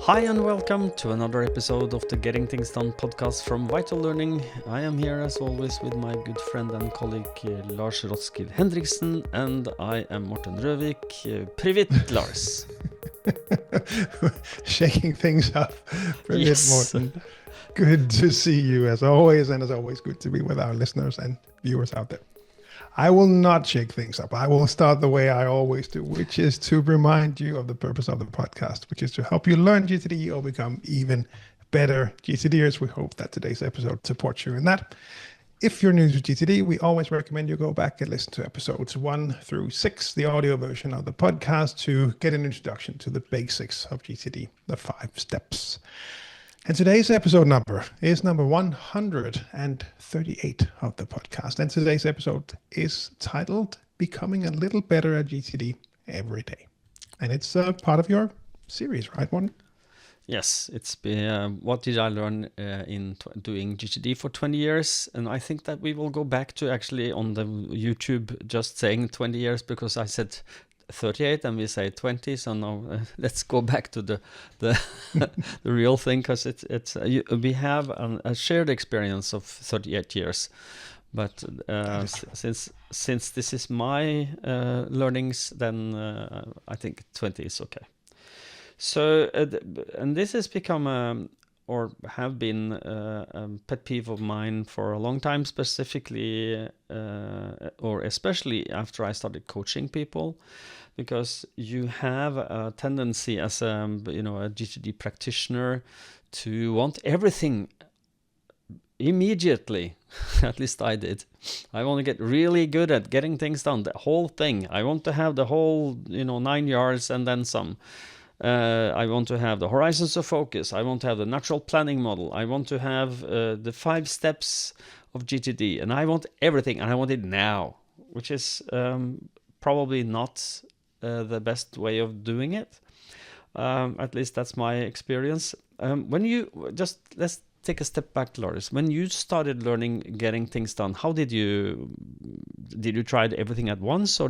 Hi and welcome to another episode of the Getting Things Done podcast from Vital Learning. I am here as always with my good friend and colleague Lars Hendriksen, and I am Morten Privit Lars. Shaking things up. Brilliant, Yes. Morten. Good to see you as always, and as always, good to be with our listeners and viewers out there. I will not shake things up. I will start the way I always do, which is to remind you of the purpose of the podcast, which is to help you learn GTD or become even better GTDers. We hope that today's episode supports you in that. If you're new to GTD, we always recommend you go back and listen to episodes 1 through 6, the audio version of the podcast, to get an introduction to the basics of GTD, the 5 steps. And today's episode number is number 138 of the podcast. And today's episode is titled Becoming a Little Better at GTD Every Day. And it's part of your series, right, Morten? Yes, it's what did I learn in doing GTD for 20 years? And I think that we will go back to actually on the YouTube just saying 20 years because I said 38 and we say 20, so now let's go back to the the real thing, because we have a shared experience of 38 years, but since this is my learnings, then I think 20 is okay. So and this has become or have been a pet peeve of mine for a long time, specifically or especially after I started coaching people, because you have a tendency as a GTD practitioner to want everything immediately. At least I did. I want to get really good at getting things done, the whole thing. I want to have the whole 9 yards and then some. I want to have the horizons of focus. I want to have the natural planning model. I want to have the 5 steps of GTD, and I want everything, and I want it now, which is probably not the best way of doing it. At least that's my experience. Let's take a step back, Lars. When you started learning getting things done, how did you try everything at once, or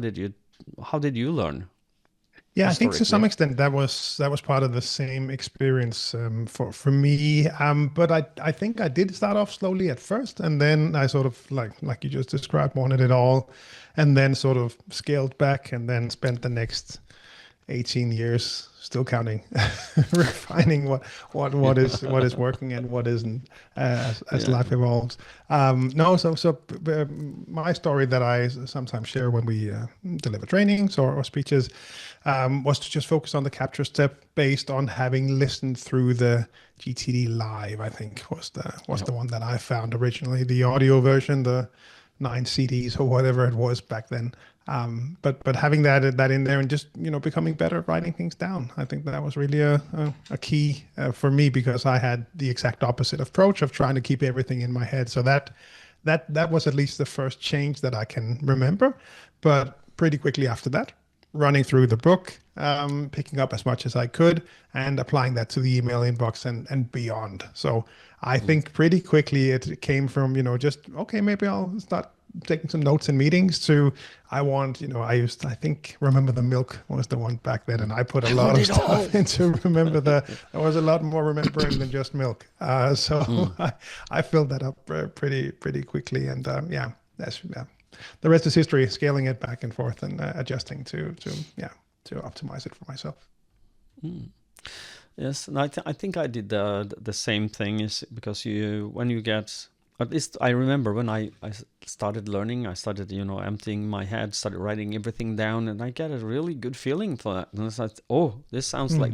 how did you learn? Yeah, I think to some extent that was part of the same experience for me. But I think I did start off slowly at first, and then I sort of like you just described, wanted it all, and then sort of scaled back, and then spent the next 18 years still counting, refining what is working and what isn't as life evolves. My story that I sometimes share when we deliver trainings or speeches was to just focus on the capture step based on having listened through the GTD Live. I think was the one that I found originally, the audio version, the 9 CDs or whatever it was back then. But having that in there and just becoming better at writing things down, I think that was really a key for me, because I had the exact opposite approach of trying to keep everything in my head. So that was at least the first change that I can remember. But pretty quickly after that, running through the book, picking up as much as I could, and applying that to the email inbox and beyond. So I think pretty quickly it came from maybe I'll start taking some notes in meetings to remember the milk was the one back then, and I put a lot of stuff into remember there was a lot more remembering than just milk. I filled that up pretty quickly, and the rest is history, scaling it back and forth and adjusting to optimize it for myself. Yes, and I think I did the same thing, is because when you get, at least I remember when I started learning, I started emptying my head, started writing everything down, and I get a really good feeling for that. And it's like, oh, this sounds like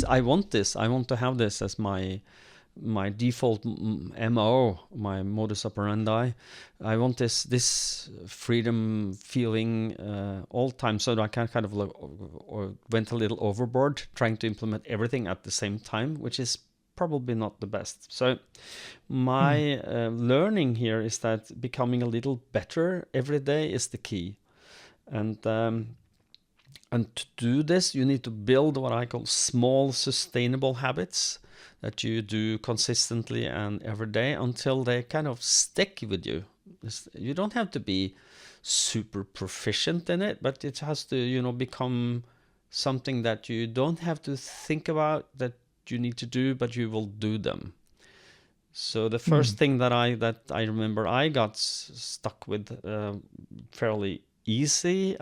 I want this. I want to have this as my default MO, my modus operandi. I want this freedom feeling all the time, so that I can kind of or went a little overboard trying to implement everything at the same time, which is probably not the best. So my learning here is that becoming a little better every day is the key. And to do this, you need to build what I call small sustainable habits that you do consistently and every day until they kind of stick with you. You don't have to be super proficient in it, but it has to, become something that you don't have to think about that you need to do, but you will do them. So the first thing that I remember I got stuck with fairly easy,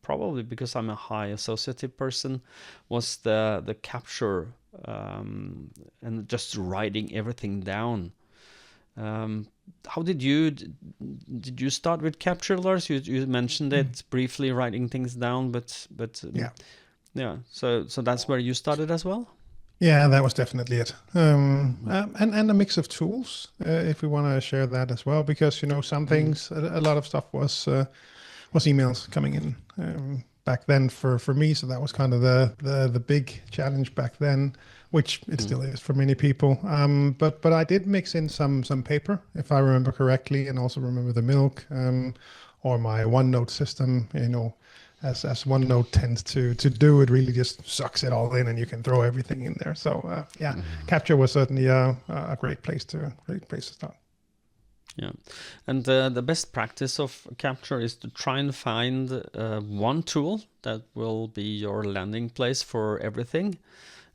probably because I'm a high associative person, was the capture, and just writing everything down. How did you start with capture, Lars? You mentioned it briefly, writing things down, but yeah. So that's where you started as well. Yeah, that was definitely it. And a mix of tools, if we want to share that as well, because some things, a lot of stuff was emails coming in back then for me. So that was kind of the big challenge back then, which it still is for many people. But I did mix in some paper, if I remember correctly, and also remember the milk, or my OneNote system. As OneNote tends to do, it really just sucks it all in, and you can throw everything in there. So Capture was certainly a great place to start. Yeah, and the best practice of capture is to try and find one tool that will be your landing place for everything.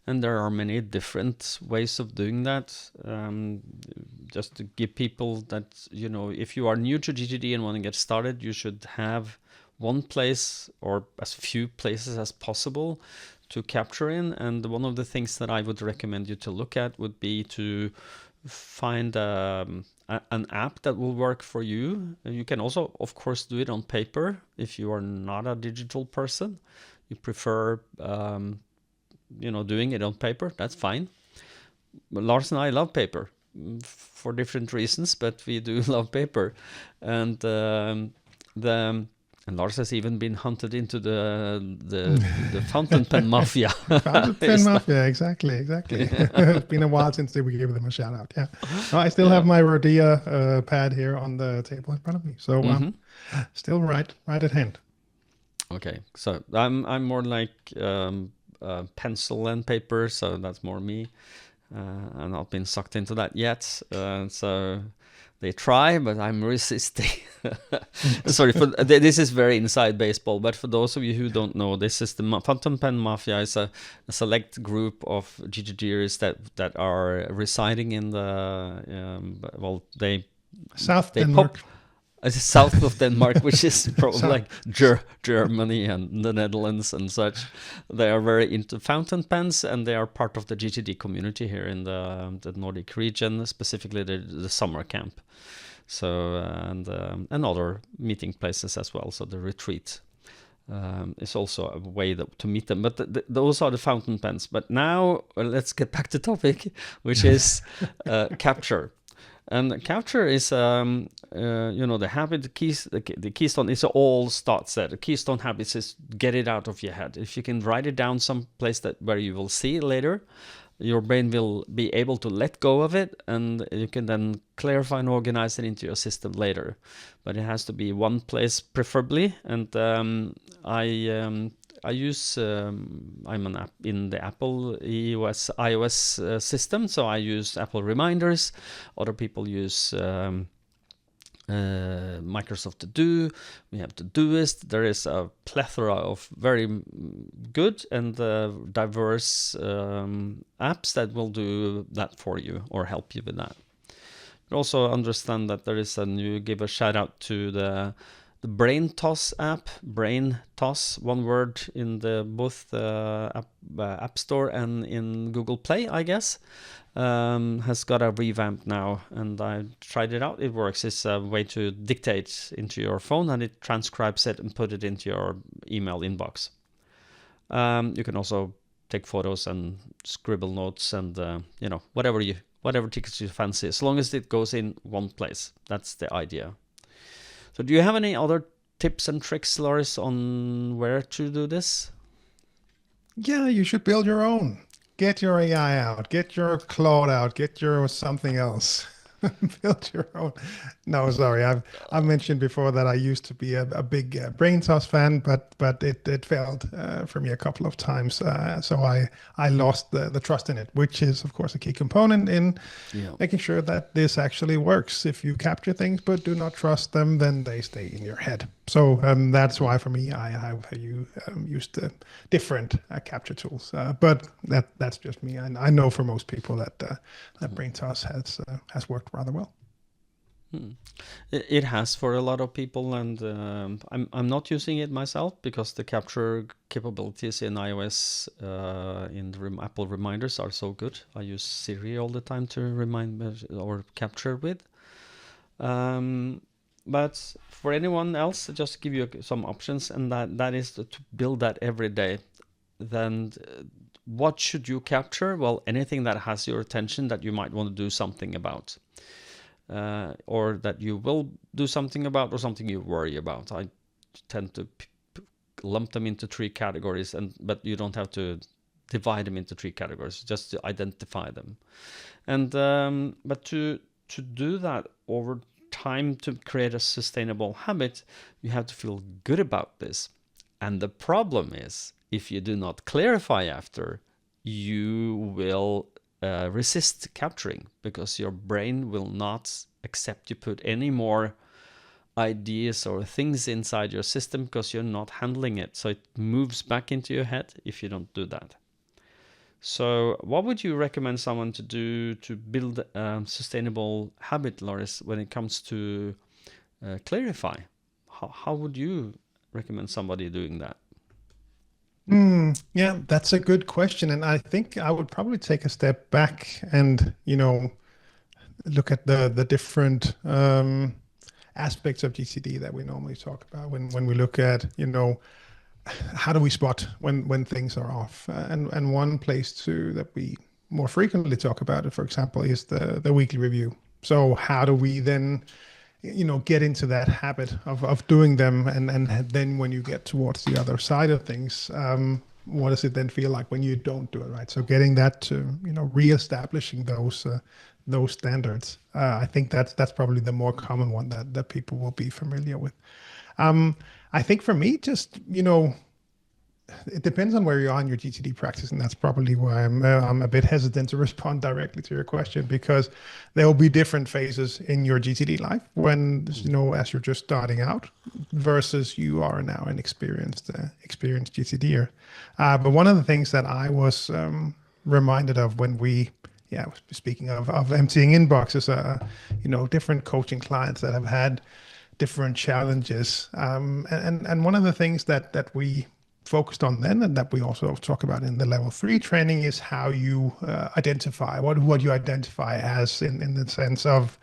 And there are many different ways of doing that. Just to give people that, if you are new to GTD and want to get started, you should have one place or as few places as possible to capture in. And one of the things that I would recommend you to look at would be to find an app that will work for you. You can also, of course, do it on paper if you are not a digital person. You prefer, doing it on paper. That's fine. But Lars and I love paper for different reasons, but we do love paper. And and Lars has even been hunted into the fountain pen mafia. Fountain pen mafia, exactly. It's been a while since we gave them a shout out. Yeah, no, I still have my Rhodia pad here on the table in front of me, so still right at hand. Okay, so I'm more like pencil and paper, so that's more me. I've not been sucked into that yet, so. They try, but I'm resisting. Sorry, this is very inside baseball, but for those of you who don't know, this is the Fountain Pen Mafia. Is a select group of GTDers that are residing in the Denmark. South of Denmark, which is probably like Germany and the Netherlands and such. They are very into fountain pens, and they are part of the GTD community here in the Nordic region, specifically the summer camp. So and other meeting places as well. So the retreat is also a way to meet them. But those are the fountain pens. But now let's get back to topic, which is capture. And capture is, the habit, the keystone is all start set. The keystone habits is get it out of your head. If you can write it down someplace where you will see it later, your brain will be able to let go of it, and you can then clarify and organize it into your system later. But it has to be one place preferably. And I use, I'm an app in the Apple iOS system, so I use Apple Reminders. Other people use Microsoft To Do. We have Todoist. There is a plethora of very good and diverse apps that will do that for you or help you with that. But also understand that there is give a shout out to the Brain Toss app. Brain Toss, one word, in both the App Store and in Google Play, I guess. Has got a revamp now, and I tried it out. It works. It's a way to dictate into your phone, and it transcribes it and put it into your email inbox. You can also take photos and scribble notes and whatever tickets you fancy, as long as it goes in one place. That's the idea. So do you have any other tips and tricks, Lars, on where to do this? Yeah, you should build your own. Get your AI out, get your Claude out, get your something else. Build your own. No, sorry. I've mentioned before that I used to be a big brain toss fan, but it failed for me a couple of times. So I lost the trust in it, which is of course a key component in Yeah. making sure that this actually works. If you capture things but do not trust them, then they stay in your head. So that's why for me I have used different capture tools. But that's just me. I know for most people that that brain toss has worked rather well. It has for a lot of people, and I'm not using it myself because the capture capabilities in iOS in the Apple reminders are so good. I use Siri all the time to remind me or capture with. But for anyone else, just give you some options, and that is to build that every day. Then what should you capture? Well, anything that has your attention that you might want to do something about. Or that you will do something about, or something you worry about. I tend to lump them into three categories, but you don't have to divide them into three categories, just to identify them. And but to do that over time, to create a sustainable habit, you have to feel good about this. And the problem is, if you do not clarify after, you will resist capturing, because your brain will not accept you put any more ideas or things inside your system, because you're not handling it. So it moves back into your head if you don't do that. So what would you recommend someone to do to build a sustainable habit, Lars, when it comes to clarify? How would you recommend somebody doing that? Yeah, that's a good question. And I think I would probably take a step back and, look at the different aspects of GTD that we normally talk about when we look at, how do we spot when things are off? And one place too that we more frequently talk about it, for example, is the weekly review. So how do we then get into that habit of doing them, and then when you get towards the other side of things, what does it then feel like when you don't do it, right? So getting that to reestablishing those standards, I think that's probably the more common one that people will be familiar with. I think for me, just it depends on where you are in your GTD practice, and that's probably why I'm a bit hesitant to respond directly to your question, because there will be different phases in your GTD life when as you're just starting out versus you are now an experienced GTDer. But one of the things that I was reminded of when speaking of emptying inboxes, different coaching clients that have had different challenges, and one of the things that we focused on then, and that we also talk about in the level 3 training, is how you identify what you identify as in the sense of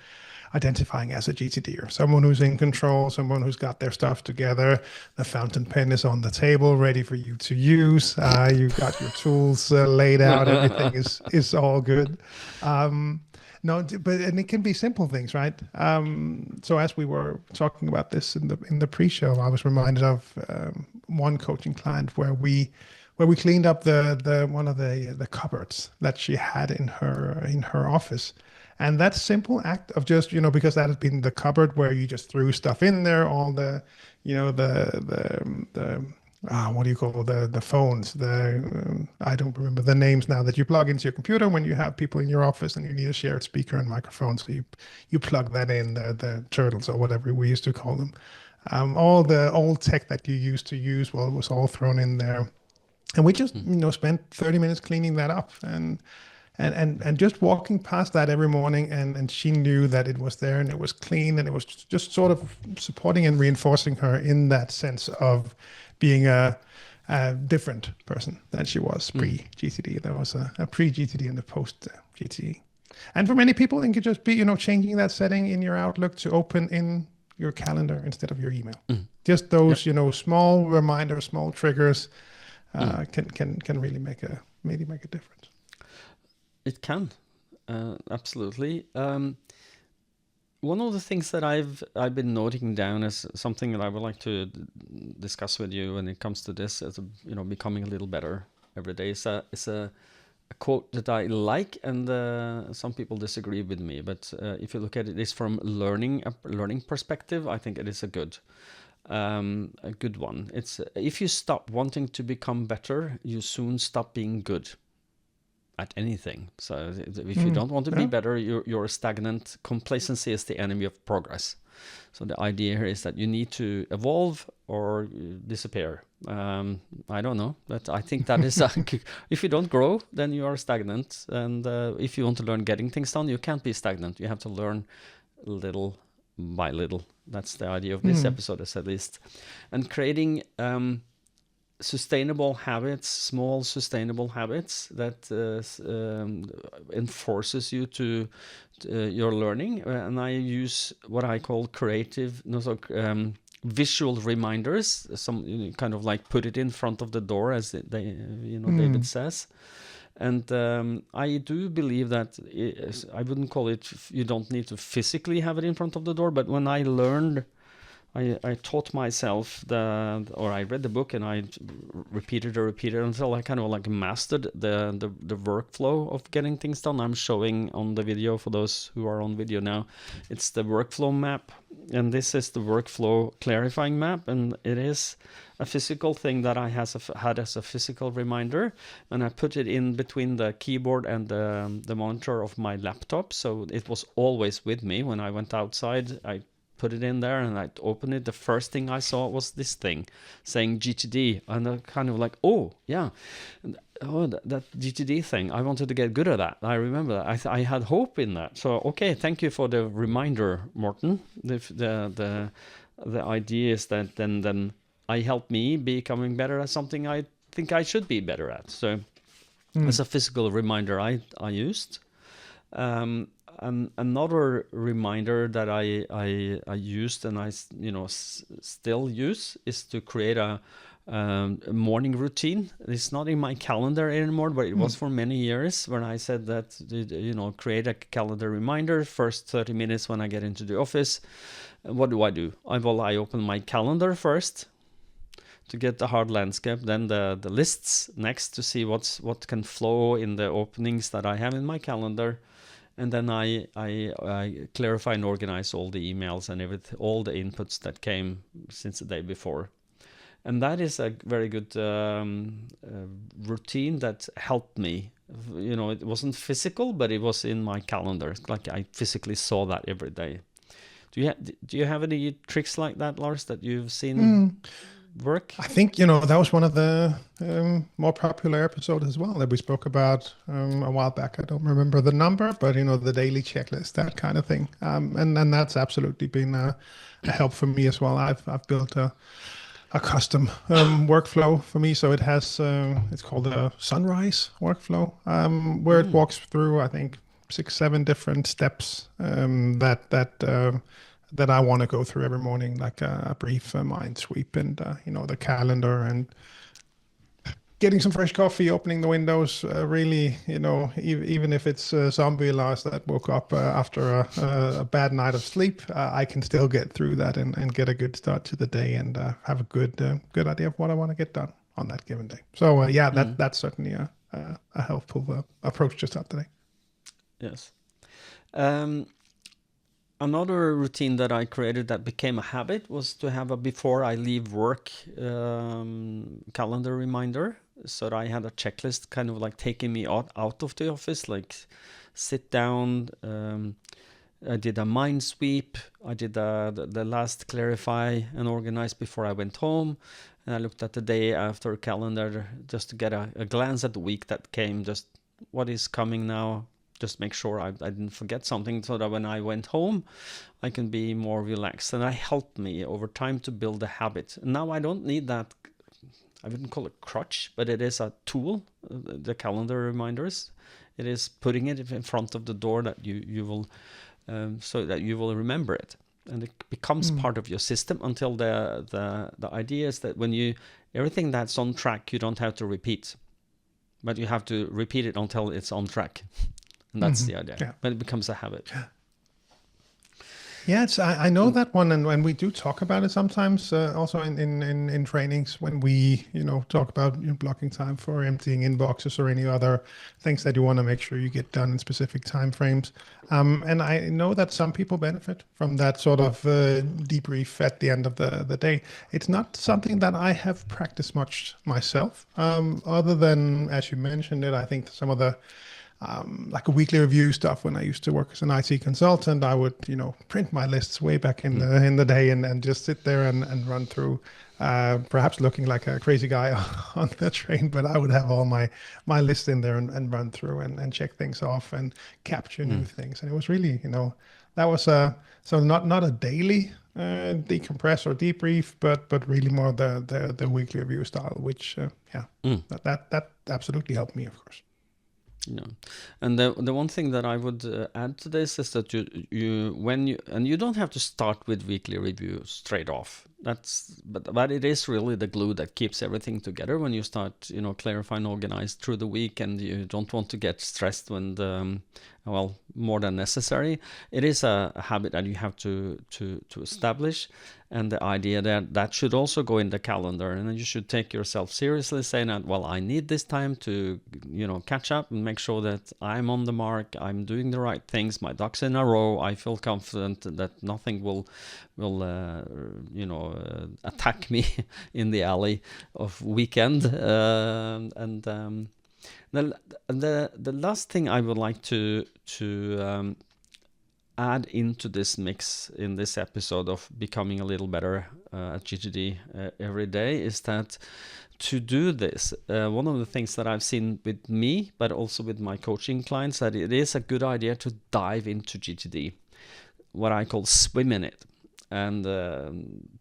identifying as a GTDer, someone who's in control, someone who's got their stuff together. The fountain pen is on the table, ready for you to use. You've got your tools laid out. Everything is all good. No, but and it can be simple things, right? So as we were talking about this in the pre-show, I was reminded of one coaching client where we cleaned up the one of the cupboards that she had in her office. And that simple act of just, because that has been the cupboard where you just threw stuff in there, all the, what do you call the phones? I don't remember the names now that you plug into your computer when you have people in your office and you need a shared speaker and microphone. So you plug that in, the turtles or whatever we used to call them. All the old tech that you used to use, well, it was all thrown in there. And we just, spent 30 minutes cleaning that up and just walking past that every morning, and she knew that it was there and it was clean, and it was just sort of supporting and reinforcing her in that sense of being a different person than she was pre-GTD. There was a pre-GTD and a post-GTD. And for many people, it could just be, changing that setting in your Outlook to open in your calendar instead of your email. Just those, small reminders, small triggers can really make a difference. It can, absolutely. One of the things that I've been noting down as something that I would like to discuss with you when it comes to this, as becoming a little better every day, is a a quote that I like, and some people disagree with me. But if you look at it, it's from a learning perspective. I think it is a good one. It's if you stop wanting to become better, you soon stop being good at anything. So if you don't want to be better, you're stagnant. Complacency is the enemy of progress. So the idea here is that you need to evolve or disappear. I don't know, but I think that is if you don't grow, then you are stagnant. And if you want to learn getting things done, you can't be stagnant. You have to learn little by little. That's the idea of this episode, at least. And creating sustainable habits, small sustainable habits that enforces you to your learning. And I use what I call visual reminders. Some kind of like put it in front of the door, as David says. And I do believe that I wouldn't call it, you don't need to physically have it in front of the door, but when I learned, I taught myself or I read the book and I repeated until I kind of like mastered the workflow of getting things done. I'm showing on the video for those who are on video now. It's the workflow map, and this is the workflow clarifying map, and it is a physical thing that I had as a physical reminder, and I put it in between the keyboard and the monitor of my laptop, so it was always with me. When I went outside, I put it in there and I opened it. The first thing I saw was this thing saying GTD, and I kind of like, oh yeah, that GTD thing. I wanted to get good at that. I remember that. I had hope in that. So okay, thank you for the reminder, Morten. The idea is that then I help me becoming better at something I think I should be better at. So as a physical reminder, I used. Another reminder that I used and I still use is to create a morning routine. It's not in my calendar anymore, but it was for many years when I said that, create a calendar reminder first 30 minutes when I get into the office. What do? I open my calendar first to get the hard landscape, then the lists next to see what can flow in the openings that I have in my calendar. And then I clarify and organize all the emails and all the inputs that came since the day before. And that is a very good routine that helped me. It wasn't physical, but it was in my calendar. Like I physically saw that every day. Do you have any tricks like that, Lars, that you've seen work? I think, that was one of the more popular episodes as well that we spoke about a while back. I don't remember the number, but, the daily checklist, that kind of thing. And that's absolutely been a help for me as well. I've built a custom workflow for me. So it has, it's called a sunrise workflow, where it walks through, I think, 6-7 different steps that I want to go through every morning, like a brief mind sweep and, the calendar and getting some fresh coffee, opening the windows, really, even if it's zombie Lars that woke up after a bad night of sleep, I can still get through that and get a good start to the day and have a good idea of what I want to get done on that given day. So, that's certainly a helpful approach to start the day. Yes. Another routine that I created that became a habit was to have a before I leave work calendar reminder. So that I had a checklist kind of like taking me out of the office, like sit down. I did a mind sweep. I did the last clarify and organize before I went home. And I looked at the day after calendar just to get a glance at the week that came, just what is coming now. Just make sure I didn't forget something so that when I went home, I can be more relaxed. And that helped me over time to build a habit. Now I don't need that. I wouldn't call it crutch, but it is a tool, the calendar reminders. It is putting it in front of the door that you will, so that you will remember it. And it becomes part of your system until the idea is that when everything that's on track, you don't have to repeat. But you have to repeat it until it's on track. And that's the idea. Yeah. But it becomes a habit. Yeah, I know that one, and we do talk about it sometimes. Also in trainings when we talk about blocking time for emptying inboxes or any other things that you want to make sure you get done in specific time frames. And I know that some people benefit from that sort of debrief at the end of the day. It's not something that I have practiced much myself, other than, as you mentioned it, I think some of the like a weekly review stuff. When I used to work as an IT consultant, I would, print my lists way back in the day and just sit there and run through, perhaps looking like a crazy guy on the train, but I would have all my list in there and run through and check things off and capture new things. And it was really, that was so not a daily decompress or debrief, but really more the weekly review style, which that absolutely helped me, of course. No, and the one thing that I would add to this is that you don't have to start with weekly review straight off. But it is really the glue that keeps everything together when you start clarify and organize through the week, and you don't want to get stressed when more than necessary. It is a habit that you have to establish, and the idea that should also go in the calendar, and then you should take yourself seriously, saying that, well, I need this time to catch up and make sure that I'm on the mark, I'm doing the right things, my ducks in a row. I feel confident that nothing will attack me in the alley of weekend. The last thing I would like to add into this mix in this episode of becoming a little better at GTD every day is that to do this, one of the things that I've seen with me, but also with my coaching clients, that it is a good idea to dive into GTD, what I call swim in it, and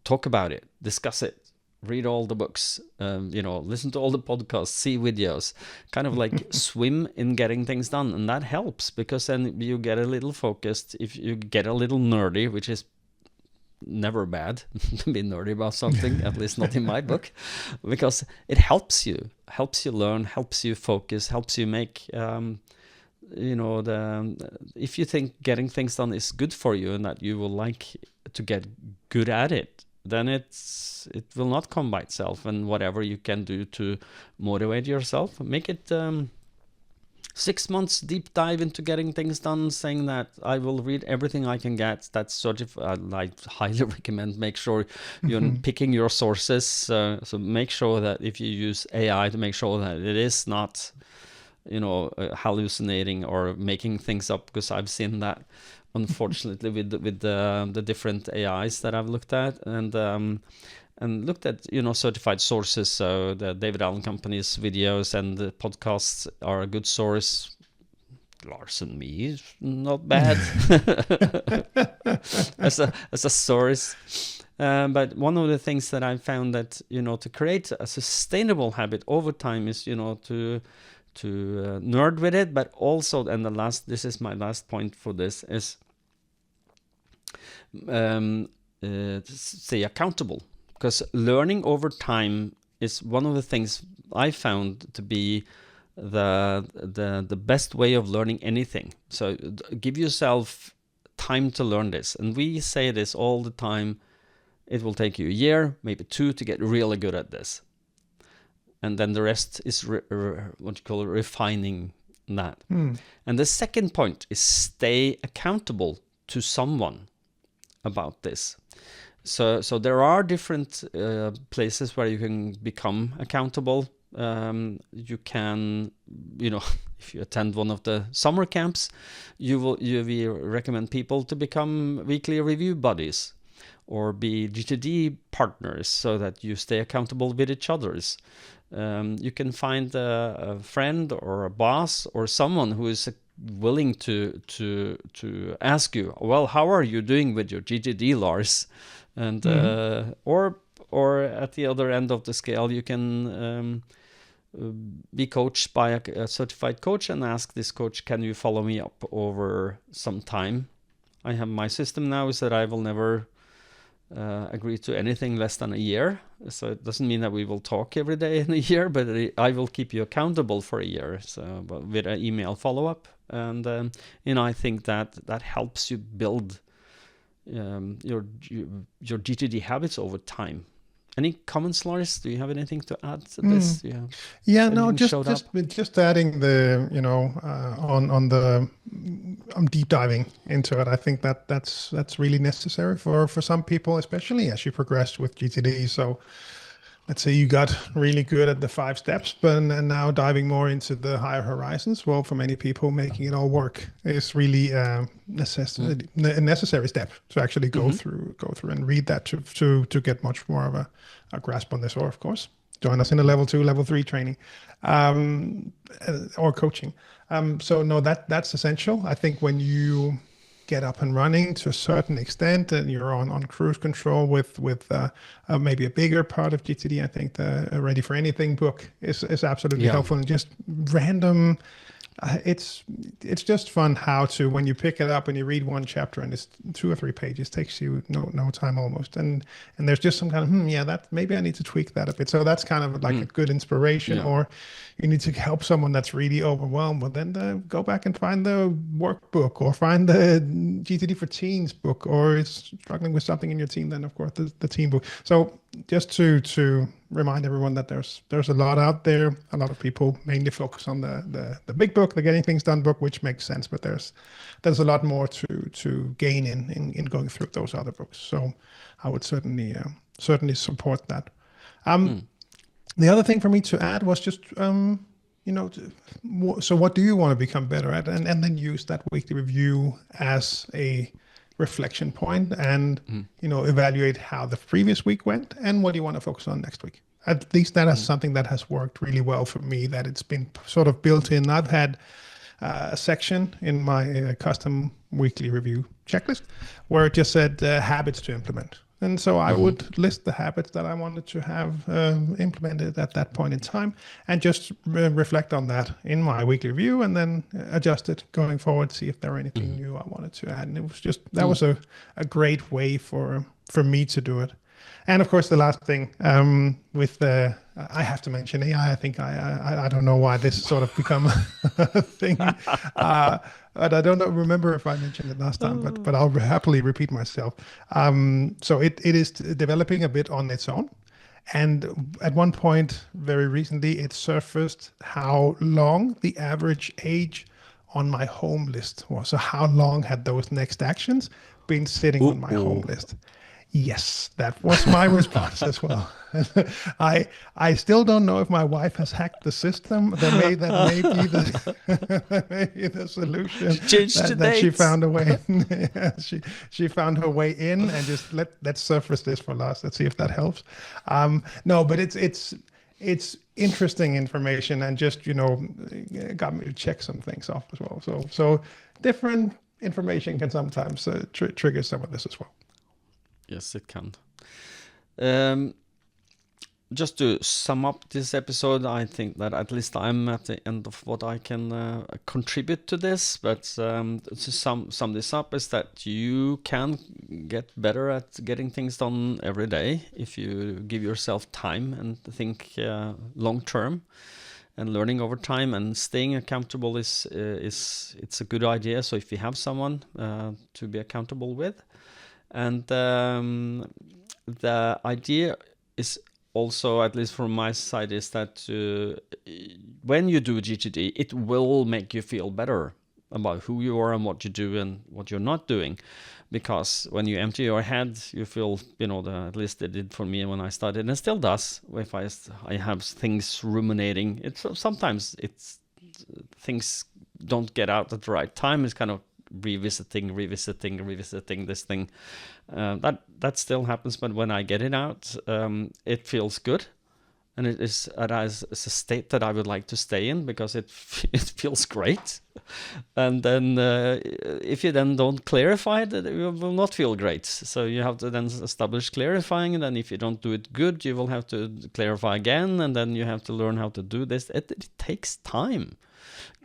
talk about it, discuss it, read all the books, listen to all the podcasts, see videos, kind of like swim in getting things done. And that helps because then you get a little focused. If you get a little nerdy, which is never bad to be nerdy about something, at least not in my book, because it helps you learn, helps you focus, helps you make, if you think getting things done is good for you and that you will like to get good at it, then it will not come by itself. And whatever you can do to motivate yourself, make it 6 months deep dive into getting things done, saying that I will read everything I can get that's certified. I highly recommend make sure you're picking your sources. So make sure that if you use AI, to make sure that it is not hallucinating or making things up, because I've seen that unfortunately with the different AIs that I've looked at, and looked at certified sources. So the David Allen Company's videos and the podcasts are a good source. Lars and me is not bad as a source. But one of the things that I found that to create a sustainable habit over time is to nerd with it, but also, and this is my last point for this, is stay accountable, because learning over time is one of the things I found to be the best way of learning anything. So give yourself time to learn this, and we say this all the time. It will take you a year, maybe 2, to get really good at this. And then the rest is what you call refining that. And the second point is stay accountable to someone about this. So there are different places where you can become accountable. You can, if you attend one of the summer camps, we recommend people to become weekly review buddies or be GTD partners, so that you stay accountable with each other's. You can find a friend or a boss or someone who is willing to ask you, well, how are you doing with your GTD, Lars? And or at the other end of the scale, you can be coached by a certified coach and ask this coach, can you follow me up over some time? I have my system now is that I will never agree to anything less than a year. So it doesn't mean that we will talk every day in a year, but I will keep you accountable for a year. So with an email follow-up, and I think that helps you build your GTD habits over time. Any comments, Lars? Do you have anything to add to this? Yeah, no, just adding the on deep diving into it. I think that's really necessary for some people, especially as you progress with GTD. So let's say you got really good at the 5 steps, but and now diving more into the higher horizons. Well, for many people, making it all work is really a necessary step to actually go through and read that to get much more of a grasp on this. Or of course, join us in a level 2, level 3 training or coaching. So no, that's essential. I think when you get up and running to a certain extent and you're on cruise control with maybe a bigger part of GTD, I think the Ready for Anything book is absolutely helpful. And just random, it's just fun how to, when you pick it up and you read one chapter and it's 2 or 3 pages, takes you no time almost, and there's just some kind of that maybe I need to tweak that a bit. So that's kind of like a good inspiration. Or you need to help someone that's really overwhelmed, well then go back and find the workbook or find the GTD for Teens book, or is struggling with something in your team, then of course the team book. So just to remind everyone that there's a lot out there. A lot of people mainly focus on the big book, the Getting Things Done book, which makes sense, but there's a lot more to gain in going through those other books. So I would certainly support that. The other thing for me to add was just so what do you want to become better at, and then use that weekly review as a reflection point, and evaluate how the previous week went and what do you want to focus on next week. At least that is something that has worked really well for me, that it's been sort of built in. I've had a section in my custom weekly review checklist where it just said habits to implement. And so I would list the habits that I wanted to have implemented at that point in time, and just reflect on that in my weekly review, and then adjust it going forward, see if there were anything new I wanted to add. And it was just, that was a great way for me to do it. And of course, the last thing with the, I have to mention AI. I think I don't know why this sort of become a thing. But I don't remember if I mentioned it last time, but I'll happily repeat myself. So it is developing a bit on its own. And at one point, very recently, it surfaced how long the average age on my home list was. So how long had those next actions been sitting on my home list? Yes, that was my response as well. I still don't know if my wife has hacked the system. That may be the solution. That she found a way. she found her way in, and just let's surface this for Lars. Let's see if that helps. No, but it's interesting information, and just got me to check some things off as well. So different information can sometimes trigger some of this as well. Yes, it can. Just to sum up this episode, I think that at least I'm at the end of what I can contribute to this. But to sum this up is that you can get better at getting things done every day if you give yourself time and think long term. And learning over time and staying accountable is a good idea. So if you have someone to be accountable with. And the idea is also, at least from my side, is that when you do GTD, it will make you feel better about who you are and what you do and what you're not doing. Because when you empty your head, you feel, at least it did for me when I started, and it still does. If I have things ruminating, sometimes things don't get out at the right time. It's kind of revisiting this thing. That still happens, but when I get it out, it feels good, and it is a state that I would like to stay in, because it feels great. And then if you then don't clarify it, it will not feel great. So you have to then establish clarifying, and then if you don't do it good, you will have to clarify again, and then you have to learn how to do this. It takes time.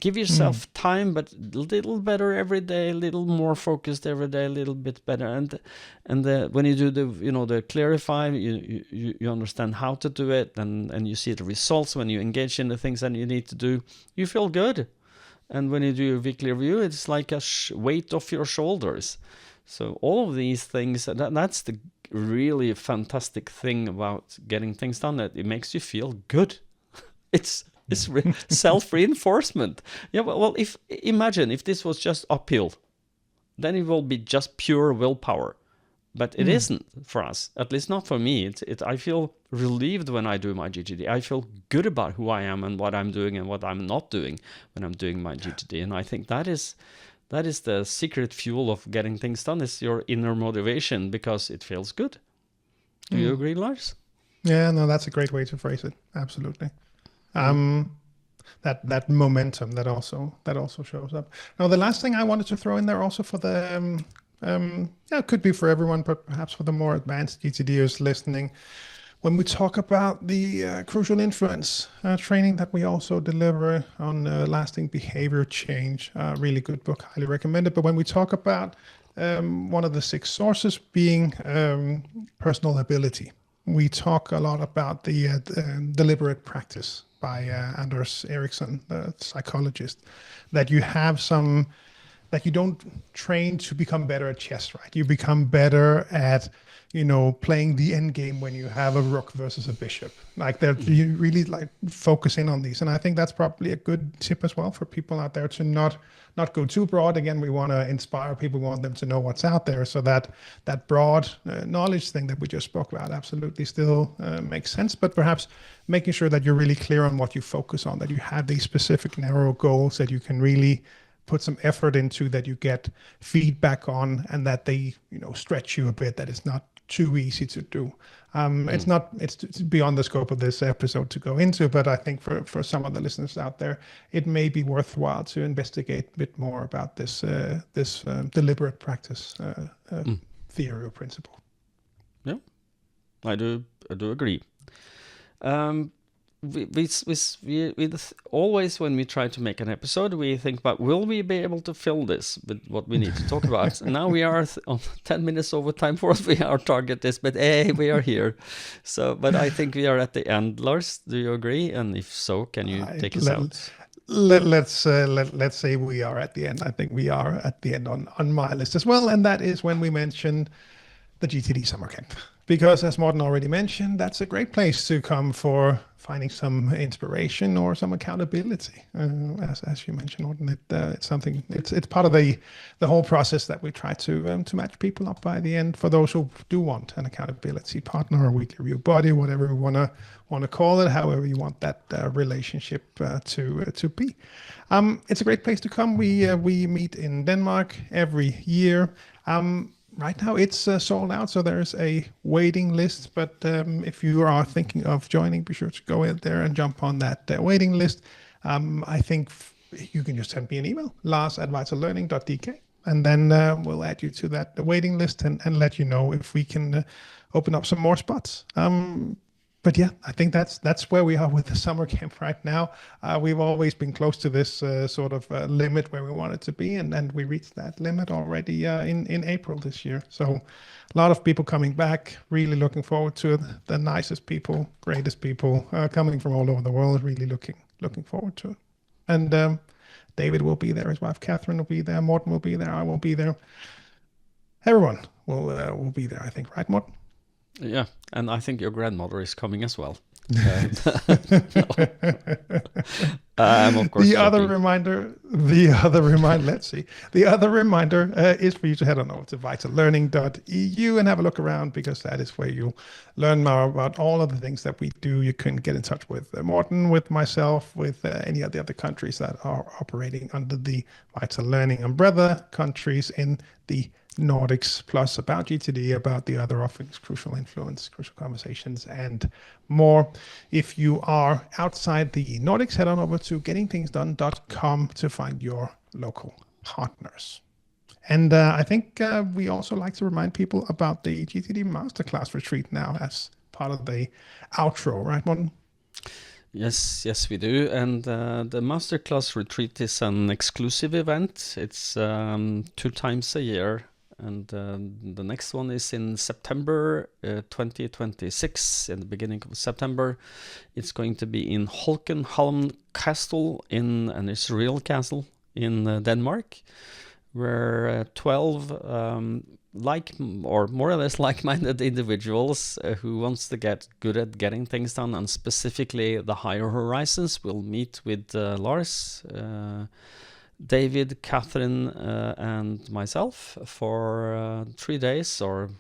Give yourself time, but a little better every day, a little more focused every day, a little bit better. And when you do the clarify, you understand how to do it, and you see the results when you engage in the things that you need to do. You feel good. And when you do your weekly review, it's like a weight off your shoulders. So all of these things, that's the really fantastic thing about getting things done. That it makes you feel good. It's self-reinforcement. Yeah, well, if imagine if this was just uphill, then it will be just pure willpower. But it isn't for us, at least not for me. I feel relieved when I do my GTD. I feel good about who I am and what I'm doing and what I'm not doing when I'm doing my GTD. And I think that is the secret fuel of getting things done, is your inner motivation, because it feels good. Do you agree, Lars? Yeah, no, that's a great way to phrase it. Absolutely. That momentum that also shows up. Now, the last thing I wanted to throw in there also for the it could be for everyone, but perhaps for the more advanced GTDers listening, when we talk about the crucial influence training that we also deliver on lasting behavior change, really good book, highly recommended. But when we talk about one of the 6 sources being personal ability, we talk a lot about the deliberate practice by Anders Ericsson, the psychologist, that you have some, that you don't train to become better at chess, right? You become better at, playing the end game when you have a rook versus a bishop. Like that, you really like focus in on these. And I think that's probably a good tip as well for people out there to not go too broad. Again, we want to inspire people, we want them to know what's out there. So that broad knowledge thing that we just spoke about absolutely still makes sense, but perhaps making sure that you're really clear on what you focus on, that you have these specific narrow goals that you can really put some effort into, that you get feedback on, and that they, stretch you a bit, that it's not too easy to do. It's beyond the scope of this episode to go into, but I think for some of the listeners out there, it may be worthwhile to investigate a bit more about this deliberate practice theory or principle. Yeah, I do agree. We always, when we try to make an episode, we think about, will we be able to fill this with what we need to talk about? Now we are on 10 minutes over time for what our target is, but hey, we are here. So, but I think we are at the end. Lars, do you agree? And if so, can you take us out? Let's say we are at the end. I think we are at the end on my list as well, and that is when we mentioned the GTD summer camp. Because as Morten already mentioned, that's a great place to come for finding some inspiration or some accountability. As you mentioned, Morten, it's something. It's part of the whole process that we try to match people up by the end. For those who do want an accountability partner or weekly review buddy, whatever we want to call it, however you want that relationship to be. It's a great place to come. We meet in Denmark every year. Right now it's sold out, so there's a waiting list. But if you are thinking of joining, be sure to go in there and jump on that waiting list. I think you can just send me an email, lars@VitalLearning.eu, and then we'll add you to that waiting list and let you know if we can open up some more spots. But yeah, I think that's where we are with the summer camp right now. We've always been close to this sort of limit where we wanted to be, and we reached that limit already in April this year. So a lot of people coming back, really looking forward to it. The nicest people, greatest people coming from all over the world, really looking forward to it. And David will be there, his wife Catherine will be there, Morten will be there, I will be there. Everyone will be there, I think, right, Morten? Yeah, and I think your grandmother is coming as well. I'm of course the joking. other reminder. Let's see. The other reminder is for you to head on over to VitalLearning.eu and have a look around, because that is where you'll learn more about all of the things that we do. You can get in touch with Morten, with myself, with any of the other countries that are operating under the Vital Learning umbrella, countries in the Nordics, plus about GTD, about the other offerings, Crucial Influence, Crucial Conversations, and more. If you are outside the Nordics, head on over to gettingthingsdone.com to find your local partners. And I think we also like to remind people about the GTD Masterclass Retreat now as part of the outro, right, Morten? Yes, we do. And the Masterclass Retreat is an exclusive event. It's 2 times a year. And the next one is in September 2026, in the beginning of September. It's going to be in Holkenholm Castle, an Israel castle in Denmark, We're 12 like or more or less like-minded individuals who wants to get good at getting things done, and specifically the higher horizons. We'll meet with Lars, David, Catherine, and myself for 3 days, or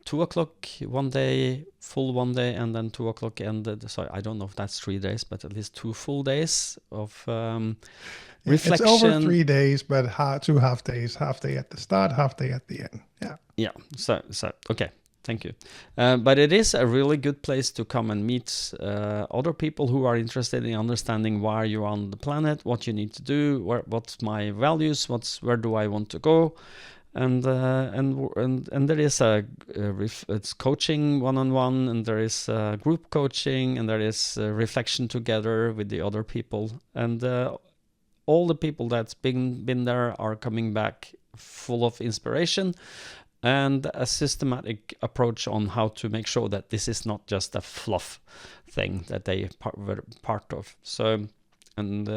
2 o'clock one day, full one day, and then 2 o'clock ended. So I don't know if that's 3 days, but at least 2 full days of reflection. It's over 3 days, but 2 half days, half day at the start, half day at the end. Yeah. Yeah. So okay. Thank you. But it is a really good place to come and meet other people who are interested in understanding why you're on the planet, what you need to do, what's my values, where do I want to go. And there is it's coaching one-on-one, and there is group coaching, and there is reflection together with the other people, and all the people that's been there are coming back full of inspiration and a systematic approach on how to make sure that this is not just a fluff thing that they were part of. So, and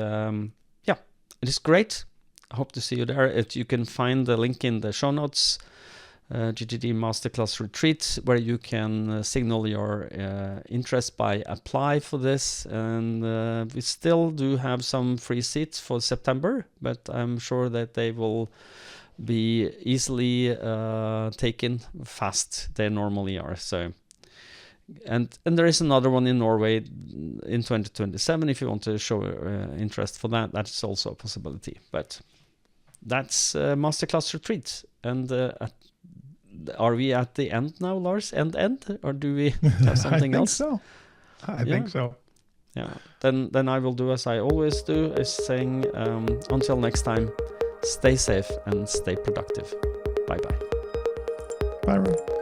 yeah, it is great. I hope to see you there. You can find the link in the show notes, GTD Masterclass Retreat, where you can signal your interest by apply for this. And we still do have some free seats for September, but I'm sure that they will be easily taken fast. They normally are. So, and there is another one in Norway in 2027. If you want to show interest for that, that's also a possibility. But that's Masterclass Retreat. And are we at the end now, Lars? End? Or do we have something else? I think so. Yeah. Then I will do as I always do, is saying until next time, stay safe and stay productive. Bye-bye. Bye, Ron.